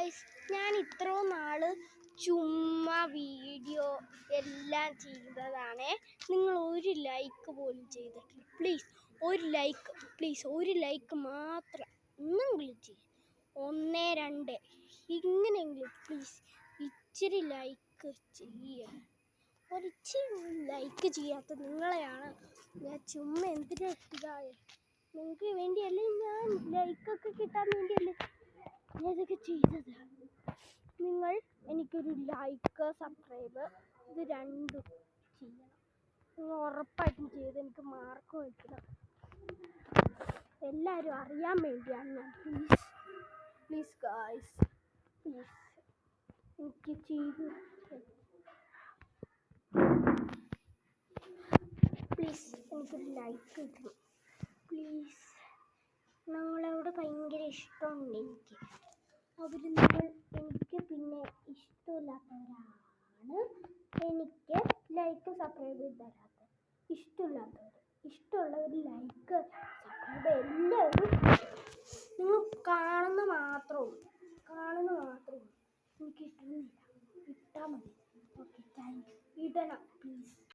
Guys, ഞാൻ ഇത്രയും നാൾ ചുമ്മാ വീഡിയോ എല്ലാം ചെയ്തതാണ്. നിങ്ങൾ ഒരു ലൈക്ക് പോലും ചെയ്തിട്ടില്ല. ഒരു ലൈക്ക് മാത്രം ഒന്നെങ്കിലും ചെയ്യും. 1 2 ഇങ്ങനെയെങ്കിലും പ്ലീസ് ഇച്ചിരി ലൈക്ക് ചെയ്യുക. ഒരിച്ചിരി ലൈക്ക് ചെയ്യാത്ത നിങ്ങളെയാണ് ഞാൻ ചുമ്മാ എന്തിനാ നിങ്ങൾക്ക് വേണ്ടിയല്ലേ, ഞാൻ ലൈക്കൊക്കെ കിട്ടാൻ വേണ്ടിയല്ലേ ഇതൊക്കെ ചെയ്തത്. നിങ്ങൾ എനിക്കൊരു ലൈക്ക്, സബ്സ്ക്രൈബ് ഇത് രണ്ടും ചെയ്യണം. നിങ്ങൾ ഉറപ്പായിട്ടും ചെയ്ത് എനിക്ക് മാർക്ക് വയ്ക്കണം. എല്ലാവരും അറിയാൻ വേണ്ടിയാണ് ഞാൻ. പ്ലീസ് ഗായ്സ്, പ്ലീസ് എനിക്ക് ചെയ്ത് പ്ലീസ് എനിക്കൊരു ലൈക്ക് കിട്ടണം. പ്ലീസ്, നിങ്ങളോട് ഭയങ്കര ഇഷ്ടമുണ്ട് എനിക്ക്. എനിക്ക് പിന്നെ ഇഷ്ടമില്ലാത്തവരാണ് എനിക്ക് ലൈക്ക് സബ്സ്ക്രൈബ് ചെയ്ത് തരാത്തത്. ഇഷ്ടമുള്ളവർ ലൈക്ക് സബ്സ്ക്രൈബ് എല്ലാവരും നിങ്ങൾ കാണുന്ന മാത്രമേ എനിക്ക് ഇട്ടാൽ മതി. Okay, thank you. ഇടണം പ്ലീസ്.